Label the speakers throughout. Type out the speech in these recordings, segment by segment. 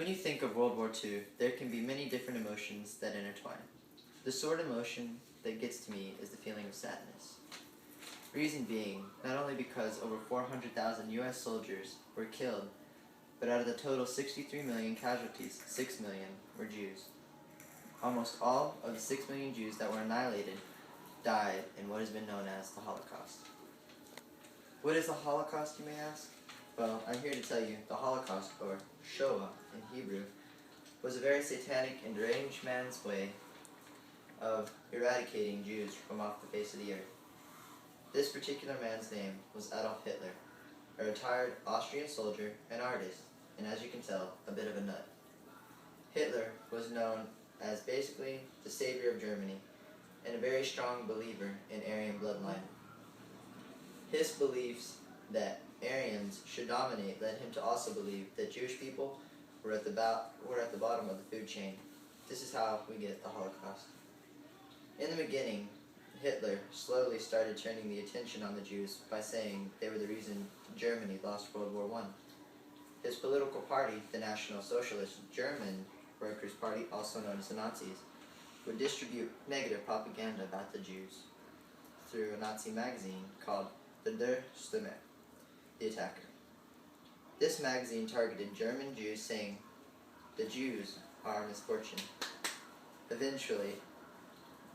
Speaker 1: When you think of World War II, there can be many different emotions that intertwine. The sort of emotion that gets to me is the feeling of sadness. Reason being, not only because over 400,000 U.S. soldiers were killed, but out of the total 63 million casualties, 6 million were Jews. Almost all of the 6 million Jews that were annihilated died in what has been known as the Holocaust. What is the Holocaust, you may ask? Well, I'm here to tell you the Holocaust, or Shoah in Hebrew, was a very satanic and deranged man's way of eradicating Jews from off the face of the earth. This particular man's name was Adolf Hitler, a retired Austrian soldier and artist, and as you can tell, a bit of a nut. Hitler was known as basically the savior of Germany and a very strong believer in Aryan bloodline. His beliefs that Aryans should dominate led him to also believe that Jewish people were at the bottom of the food chain. This is how we get the Holocaust. In the beginning, Hitler slowly started turning the attention on the Jews by saying they were the reason Germany lost World War I. His political party, the National Socialist German Workers' Party, also known as the Nazis, would distribute negative propaganda about the Jews through a Nazi magazine called Der Stürmer, the Attacker. This magazine targeted German Jews, saying, "The Jews are a misfortune." Eventually,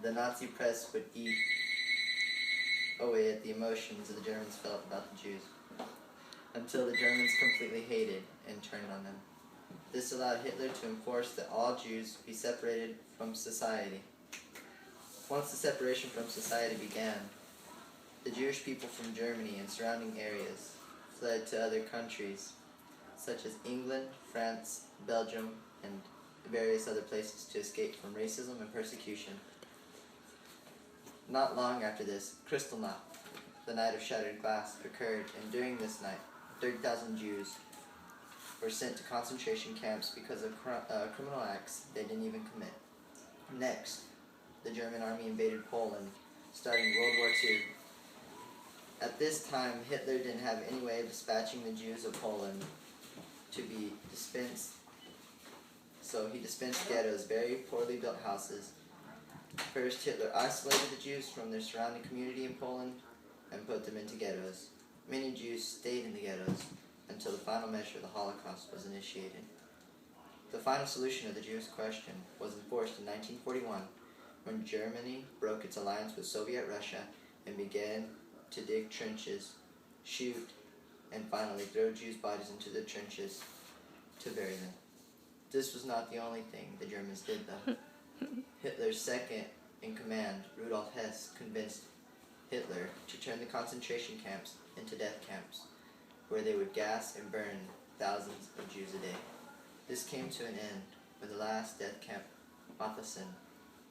Speaker 1: the Nazi press would eat away at the emotions that the Germans felt about the Jews, until the Germans completely hated and turned on them. This allowed Hitler to enforce that all Jews be separated from society. Once the separation from society began, the Jewish people from Germany and surrounding areas fled to other countries, such as England, France, Belgium, and various other places to escape from racism and persecution. Not long after this, Kristallnacht, the night of shattered glass, occurred, and during this night, 30,000 Jews were sent to concentration camps because of criminal acts they didn't even commit. Next, the German army invaded Poland, starting World War II. At this time, Hitler didn't have any way of dispatching the Jews of Poland to be dispensed, so he dispensed ghettos, very poorly built houses. First, Hitler isolated the Jews from their surrounding community in Poland and put them into ghettos. Many Jews stayed in the ghettos until the final measure of the Holocaust was initiated. The final solution of the Jewish question was enforced in 1941 when Germany broke its alliance with Soviet Russia and began to dig trenches, shoot, and finally throw Jews' bodies into the trenches to bury them. This was not the only thing the Germans did, though. Hitler's second in command, Rudolf Hess, convinced Hitler to turn the concentration camps into death camps, where they would gas and burn thousands of Jews a day. This came to an end when the last death camp, Mauthausen,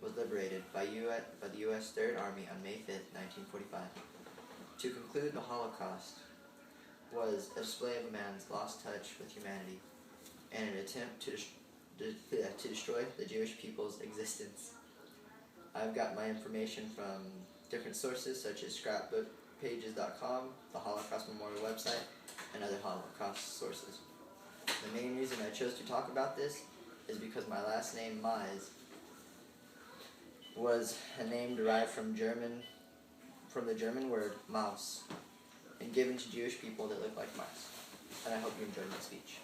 Speaker 1: was liberated by the U.S. Third Army on May 5, 1945. To conclude, the Holocaust was a display of a man's lost touch with humanity and an attempt to destroy the Jewish people's existence. I've got my information from different sources such as scrapbookpages.com, the Holocaust Memorial website, and other Holocaust sources. The main reason I chose to talk about this is because my last name, Mize, was a name derived from the German word mouse, and given to Jewish people that look like mice. And I hope you enjoyed my speech.